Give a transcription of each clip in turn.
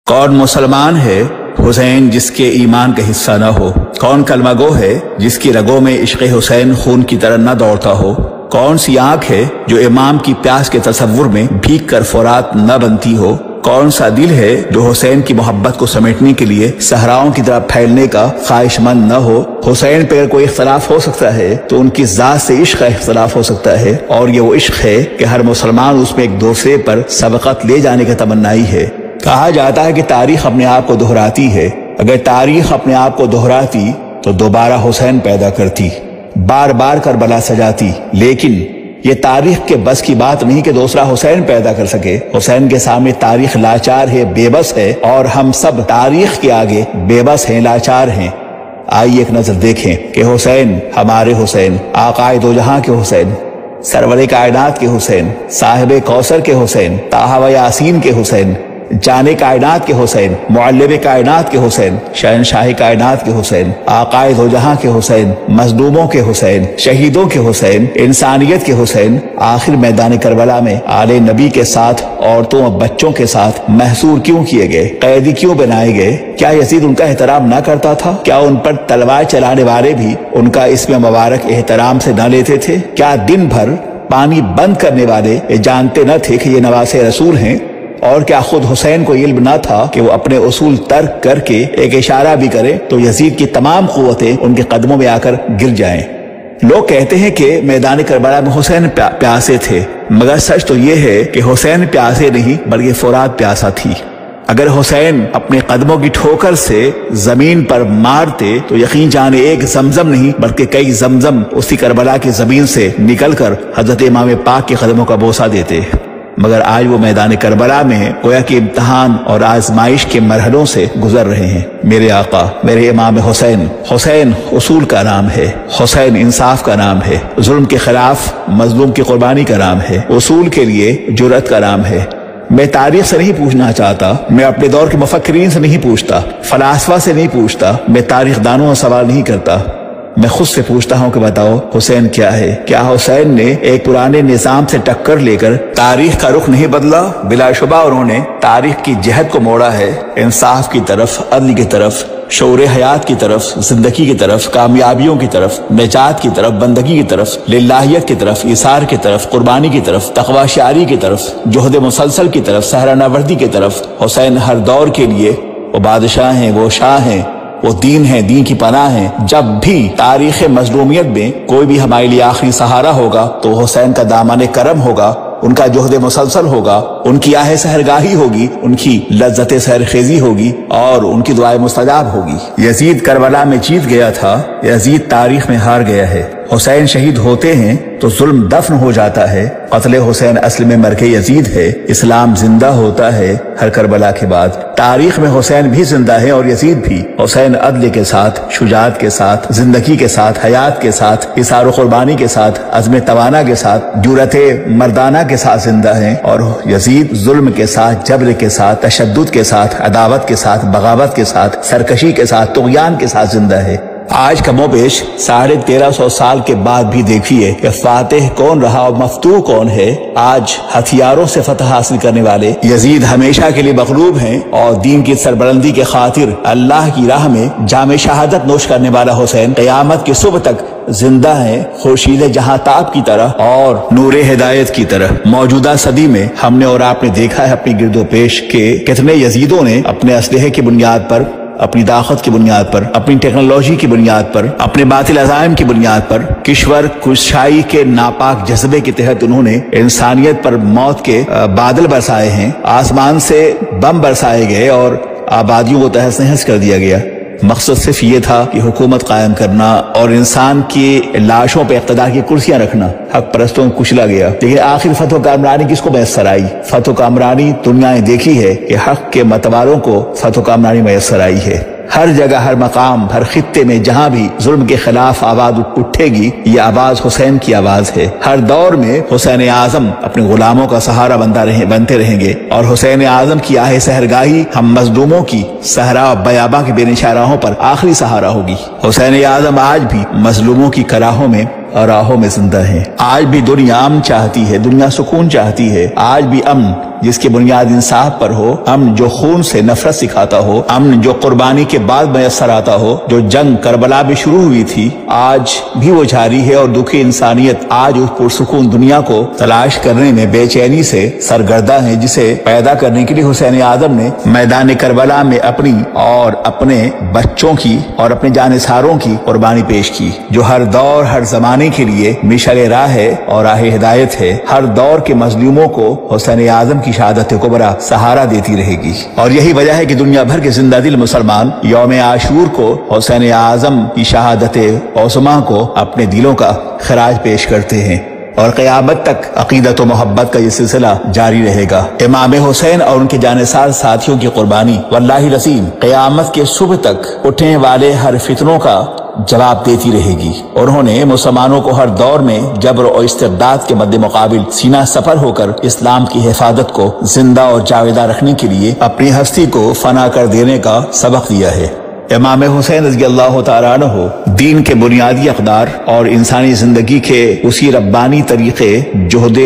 کون مسلمان ہے حسین جس کے ایمان کا حصہ نہ ہو؟ کون کلمہ گو ہے جس کی رگوں میں عشق حسین خون کی طرح نہ دوڑتا ہو؟ کون سی آنکھ ہے جو امام کی پیاس کے تصور میں بھیگ کر فرات نہ بنتی ہو؟ کون سا دل ہے جو حسین کی محبت کو سمیٹنے کے لیے صحراؤں کی طرح پھیلنے کا خواہش مند نہ ہو؟ حسین پہ کوئی اختلاف ہو سکتا ہے تو ان کی ذات سے عشق کا اختلاف ہو سکتا ہے، اور یہ وہ عشق ہے کہ ہر مسلمان اس میں ایک دوسرے پر سبقت لے جانے کا تمنائی ہے۔ کہا جاتا ہے کہ تاریخ اپنے آپ کو دہراتی ہے، اگر تاریخ اپنے آپ کو دہراتی تو دوبارہ حسین پیدا کرتی، بار بار کربلا سجاتی، لیکن یہ تاریخ کے بس کی بات نہیں کہ دوسرا حسین پیدا کر سکے۔ حسین کے سامنے تاریخ لاچار ہے، بے بس ہے، اور ہم سب تاریخ کے آگے بے بس ہیں، لاچار ہیں۔ آئیے ایک نظر دیکھیں کہ حسین، ہمارے حسین، آقائے دو جہاں کے حسین، سرور کائنات کے حسین، صاحب کوثر کے حسین، طٰہٰ و یاسین کے حسین، جانے کائنات کے حسین، معلم کائنات کے حسین، شہنشاہ کائنات کے حسین، آقائے دو جہاں کے حسین، مظلوموں کے حسین، شہیدوں کے حسین، انسانیت کے حسین، آخر میدان کربلا میں آل نبی کے ساتھ عورتوں اور بچوں کے ساتھ محصور کیوں کیے گئے، قیدی کیوں بنائے گئے؟ کیا یزید ان کا احترام نہ کرتا تھا؟ کیا ان پر تلوار چلانے والے بھی ان کا اسم مبارک احترام سے نہ لیتے تھے؟ کیا دن بھر پانی بند کرنے والے یہ جانتے نہ تھے کہ یہ نواسے رسول ہیں؟ اور کیا خود حسین کو علم نہ تھا کہ وہ اپنے اصول ترک کر کے ایک اشارہ بھی کرے تو یزید کی تمام قوتیں ان کے قدموں میں آ کر گر جائیں؟ لوگ کہتے ہیں کہ میدان کربلا میں حسین پیاسے تھے، مگر سچ تو یہ ہے کہ حسین پیاسے نہیں بلکہ فرات پیاسا تھی۔ اگر حسین اپنے قدموں کی ٹھوکر سے زمین پر مارتے تو یقین جانے ایک زمزم نہیں بلکہ کئی زمزم اسی کربلا کی زمین سے نکل کر حضرت امام پاک کے قدموں کا بوسہ دیتے، مگر آج وہ میدان کربلا میں ہیں، گویا کہ امتحان اور آزمائش کے مرحلوں سے گزر رہے ہیں۔ میرے آقا، میرے امام حسین، حسین اصول کا نام ہے، حسین انصاف کا نام ہے، ظلم کے خلاف مظلوم کی قربانی کا نام ہے، اصول کے لیے جرأت کا نام ہے۔ میں تاریخ سے نہیں پوچھنا چاہتا، میں اپنے دور کے مفکرین سے نہیں پوچھتا، فلاسفہ سے نہیں پوچھتا، میں تاریخ دانوں سے سوال نہیں کرتا، میں خود سے پوچھتا ہوں کہ بتاؤ حسین کیا ہے؟ کیا حسین نے ایک پرانے نظام سے ٹکر لے کر تاریخ کا رخ نہیں بدلا؟ بلا شبہ انہوں نے تاریخ کی جہت کو موڑا ہے، انصاف کی طرف، عدل کی طرف، شعور حیات کی طرف، زندگی کی طرف، کامیابیوں کی طرف، نجات کی طرف، بندگی کی طرف، للہیت کی طرف، ایثار کی طرف، قربانی کی طرف، تقوی شعاری کی طرف، جہد مسلسل کی طرف، سہرانہ وردی کی طرف۔ حسین ہر دور کے لیے وہ بادشاہ ہیں، وہ شاہ ہیں، وہ دین ہے، دین کی پناہ ہے۔ جب بھی تاریخ مظلومیت میں کوئی بھی ہمارے لیے آخری سہارا ہوگا تو حسین کا دامن کرم ہوگا، ان کا جہد مسلسل ہوگا، ان کی آہ سحرگاہی ہوگی، ان کی لذت سحرخیزی ہوگی، اور ان کی دعائیں مستجاب ہوگی۔ یزید کربلا میں جیت گیا تھا، یزید تاریخ میں ہار گیا ہے۔ حسین شہید ہوتے ہیں تو ظلم دفن ہو جاتا ہے، قتل حسین اصل میں مرگ یزید ہے، اسلام زندہ ہوتا ہے ہر کربلا کے بعد۔ تاریخ میں حسین بھی زندہ ہے اور یزید بھی۔ حسین عدل کے ساتھ، شجاعت کے ساتھ، زندگی کے ساتھ، حیات کے ساتھ، اثار و قربانی کے ساتھ، عزم توانا کے ساتھ، جرأت مردانہ کے ساتھ زندہ ہیں، اور یزید ظلم کے ساتھ، جبر کے ساتھ، تشدد کے ساتھ، عداوت کے ساتھ، بغاوت کے ساتھ، سرکشی کے ساتھ، طغیان کے ساتھ زندہ ہے۔ آج کم و بیش 1350 سال کے بعد بھی دیکھیے کہ فاتح کون رہا اور مفتوح کون ہے۔ آج ہتھیاروں سے فتح حاصل کرنے والے یزید ہمیشہ کے لیے مغلوب ہیں، اور دین کی سربلندی کے خاطر اللہ کی راہ میں جام شہادت نوش کرنے والا حسین قیامت کی صبح تک زندہ ہیں، خورشید جہاں تاب کی طرح اور نور ہدایت کی طرح۔ موجودہ صدی میں ہم نے اور آپ نے دیکھا ہے اپنی گرد و پیش کہ کتنے یزیدوں نے اپنے اسلحے کی بنیاد پر، اپنی طاقت کی بنیاد پر، اپنی ٹیکنالوجی کی بنیاد پر، اپنے باطل عزائم کی بنیاد پر، کشور کشائی کے ناپاک جذبے کے تحت انہوں نے انسانیت پر موت کے بادل برسائے ہیں، آسمان سے بم برسائے گئے اور آبادیوں کو تہس نہس کر دیا گیا۔ مقصد صرف یہ تھا کہ حکومت قائم کرنا اور انسان کی لاشوں پہ اقتدار کی کرسیاں رکھنا۔ حق پرستوں کو کچلا گیا، لیکن آخر فتح و کامرانی کس کو میسر آئی؟ فتح و کامرانی دنیا نے دیکھی ہے کہ حق کے متوالوں کو فتح و کامرانی میسر آئی ہے۔ ہر جگہ، ہر مقام، ہر خطے میں جہاں بھی ظلم کے خلاف آواز اٹھے گی، یہ آواز حسین کی آواز ہے۔ ہر دور میں حسین اعظم اپنے غلاموں کا سہارا بنتے رہیں گے، اور حسین اعظم کی آہ سحرگاہی ہم مظلوموں کی صحرا و بیاباں کے بے نشاراہوں پر آخری سہارا ہوگی۔ حسین اعظم آج بھی مظلوموں کی کراہوں میں راہوں میں زندہ ہیں۔ آج بھی دنیا امن چاہتی ہے، دنیا سکون چاہتی ہے، آج بھی امن جس کی بنیاد انصاف پر ہو، امن جو خون سے نفرت سکھاتا ہو، امن جو قربانی کے بعد میسر آتا ہو، جو جنگ کربلا میں شروع ہوئی تھی آج بھی وہ جاری ہے، اور دکھی انسانیت آج اس پرسکون دنیا کو تلاش کرنے میں بے چینی سے سرگرداں ہے، جسے پیدا کرنے کے لیے حسین اعظم نے میدان کربلا میں اپنی اور اپنے بچوں کی اور اپنے جانثاروں کی قربانی پیش کی، جو ہر دور ہر زمانے کے لیے مشعل راہ ہے اور راہ ہدایت ہے۔ ہر دور کے مظلوموں کو حسین اعظم کی شہادت کبریٰ سہارا دیتی رہے گی، اور یہی وجہ ہے کہ دنیا بھر کے زندہ دل مسلمان یوم عاشور کو حسین اعظم کی شہادت عظمیٰ کو اپنے دلوں کا خراج پیش کرتے ہیں، اور قیامت تک عقیدت و محبت کا یہ سلسلہ جاری رہے گا۔ امام حسین اور ان کے جانثار ساتھیوں کی قربانی واللہ العظیم قیامت کے صبح تک اٹھنے والے ہر فتنوں کا جواب دیتی رہے گی، اور انہوں نے مسلمانوں کو ہر دور میں جبر و استبداد کے مد مقابل سینہ سفر ہو کر اسلام کی حفاظت کو زندہ اور جاویدہ رکھنے کے لیے اپنی ہستی کو فنا کر دینے کا سبق دیا ہے۔ امام حسین رضی اللہ تعالیٰ عنہ دین کے بنیادی اقدار اور انسانی زندگی کے اسی ربانی طریقے جہد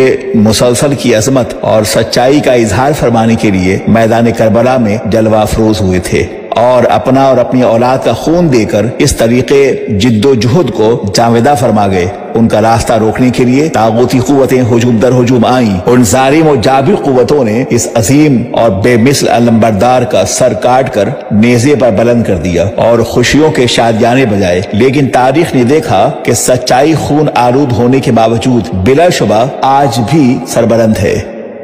مسلسل کی عظمت اور سچائی کا اظہار فرمانے کے لیے میدان کربلا میں جلوہ افروز ہوئے تھے، اور اپنا اور اپنی اولاد کا خون دے کر اس طریقے جد و جہد کو جاویدہ فرما گئے۔ ان کا راستہ روکنے کے لیے طاغوتی قوتیں ہجوم در ہجوم آئیں، ان ظالم و جابر قوتوں نے اس عظیم اور بے مثل علمبردار کا سر کاٹ کر نیزے پر بلند کر دیا اور خوشیوں کے شادیانے بجائے، لیکن تاریخ نے دیکھا کہ سچائی خون آلود ہونے کے باوجود بلا شبہ آج بھی سربلند ہے،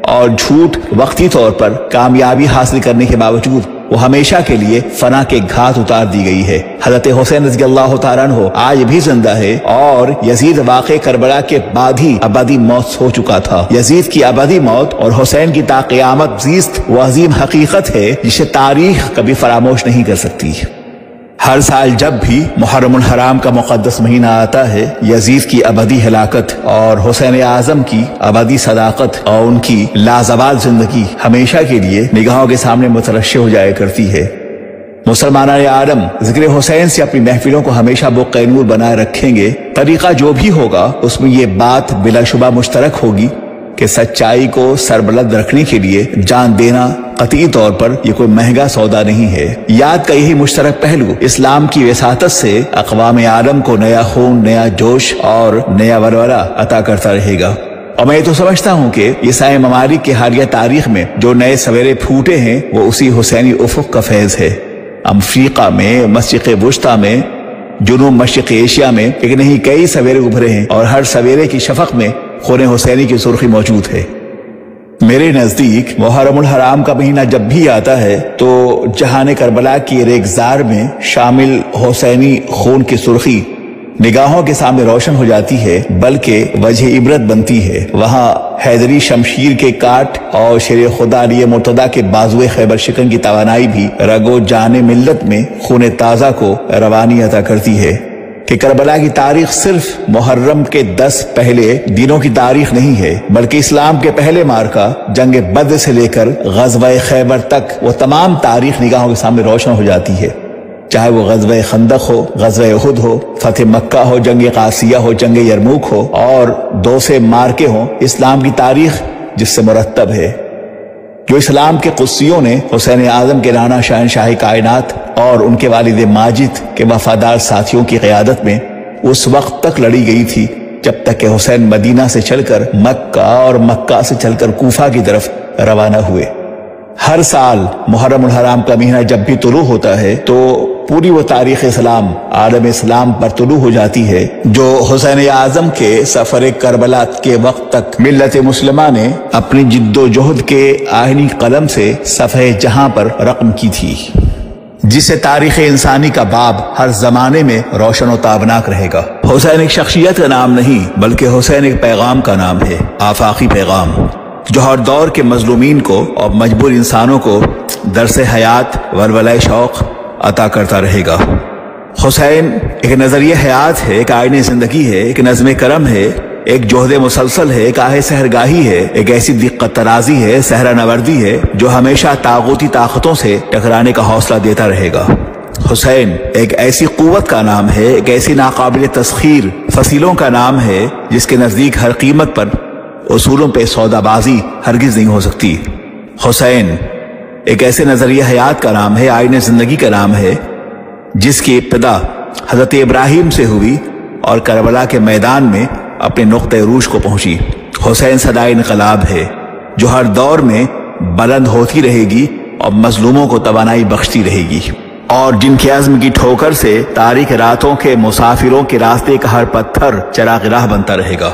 اور جھوٹ وقتی طور پر کامیابی حاصل کرنے کے باوجود وہ ہمیشہ کے لیے فنا کے گھات اتار دی گئی ہے۔ حضرت حسین رضی اللہ تعالیٰ عنہ آج بھی زندہ ہے، اور یزید واقع کربلا کے بعد ہی ابدی موت ہو چکا تھا۔ یزید کی ابدی موت اور حسین کی تا قیامت زیست وہ عظیم حقیقت ہے جسے تاریخ کبھی فراموش نہیں کر سکتی۔ ہر سال جب بھی محرم الحرام کا مقدس مہینہ آتا ہے، یزید کی ابدی ہلاکت اور حسین اعظم کی ابدی صداقت اور ان کی لازوال زندگی ہمیشہ کے لیے نگاہوں کے سامنے مترشح ہو جایا کرتی ہے۔ مسلمانان عالم ذکر حسین سے اپنی محفلوں کو ہمیشہ بقع نور بنائے رکھیں گے۔ طریقہ جو بھی ہوگا اس میں یہ بات بلا شبہ مشترک ہوگی کہ سچائی کو سربلند رکھنے کے لیے جان دینا قطعی طور پر یہ کوئی مہنگا سودا نہیں ہے۔ یاد کا یہی مشترک پہلو اسلام کی وساطت سے اقوام عالم کو نیا خون، نیا جوش اور نیا ولولہ عطا کرتا رہے گا۔ اور میں تو سمجھتا ہوں کہ عیسائی ممالک کی حالیہ تاریخ میں جو نئے سویرے پھوٹے ہیں وہ اسی حسینی افق کا فیض ہے۔ افریقہ میں، مشرق وسطیٰ میں، جنوب مشرق ایشیا میں ایک نہیں کئی سویرے ابھرے ہیں، اور ہر سویرے کی شفق میں خون حسینی کی سرخی موجود ہے۔ میرے نزدیک محرم الحرام کا مہینہ جب بھی آتا ہے تو جہان کربلا کی ریگزار میں شامل حسینی خون کی سرخی نگاہوں کے سامنے روشن ہو جاتی ہے، بلکہ وجہ عبرت بنتی ہے۔ وہاں حیدری شمشیر کے کاٹ اور شیر خدا علی مرتضیٰ کے بازوئے خیبر شکن کی توانائی بھی رگ و جان ملت میں خون تازہ کو روانی عطا کرتی ہے کہ کربلا کی تاریخ صرف محرم کے 10 پہلے دنوں کی تاریخ نہیں ہے، بلکہ اسلام کے پہلے مارکہ جنگ بدر سے لے کر غزوہ خیبر تک وہ تمام تاریخ نگاہوں کے سامنے روشن ہو جاتی ہے، چاہے وہ غزوہ خندق ہو، غزوہ احد ہو، فتح مکہ ہو، جنگ قادسیہ ہو، جنگ یرموک ہو، اور 2 سے مارکے ہوں۔ اسلام کی تاریخ جس سے مرتب ہے، جو اسلام کے قدسیوں نے حسین اعظم کے رانا شہنشاہ کائنات اور ان کے والد ماجد کے وفادار ساتھیوں کی قیادت میں اس وقت تک لڑی گئی تھی جب تک کہ حسین مدینہ سے چل کر مکہ اور مکہ سے چل کر کوفہ کی طرف روانہ ہوئے۔ ہر سال محرم الحرام کا مہینہ جب بھی طلوع ہوتا ہے تو پوری وہ تاریخ اسلام عالم اسلام پر طلوع ہو جاتی ہے جو حسین اعظم کے سفر کربلا کے وقت تک ملت مسلمہ نے اپنی جد و جہد کے آہنی قلم سے صفحہ جہاں پر رقم کی تھی، جسے تاریخ انسانی کا باب ہر زمانے میں روشن و تابناک رہے گا۔ حسین ایک شخصیت کا نام نہیں بلکہ حسین ایک پیغام کا نام ہے، آفاقی پیغام، جو ہر دور کے مظلومین کو اور مجبور انسانوں کو درس حیات ولولہ شوق عطا کرتا رہے گا۔ حسین ایک نظریہ حیات ہے، ایک آئین زندگی ہے، ایک نظم کرم ہے، ایک جہد مسلسل ہے، ایک آہ سحرگاہی ہے، ایک ایسی دقت ترازی ہے، صحرا نوردی ہے جو ہمیشہ طاغوتی طاقتوں سے ٹکرانے کا حوصلہ دیتا رہے گا۔ حسین ایک ایسی قوت کا نام ہے، ایک ایسی ناقابل تسخیر فصیلوں کا نام ہے جس کے نزدیک ہر قیمت پر اصولوں پہ سودا بازی ہرگز نہیں ہو سکتی۔ حسین ایک ایسے نظریہ حیات کا نام ہے، آئین زندگی کا نام ہے، جس کی ابتدا حضرت ابراہیم سے ہوئی اور کربلا کے میدان میں اپنے نقطہ عروج کو پہنچی۔ حسین صدائے انقلاب ہے جو ہر دور میں بلند ہوتی رہے گی اور مظلوموں کو توانائی بخشتی رہے گی، اور جن کے عزم کی ٹھوکر سے تاریک راتوں کے مسافروں کے راستے کا ہر پتھر چراغ راہ بنتا رہے گا۔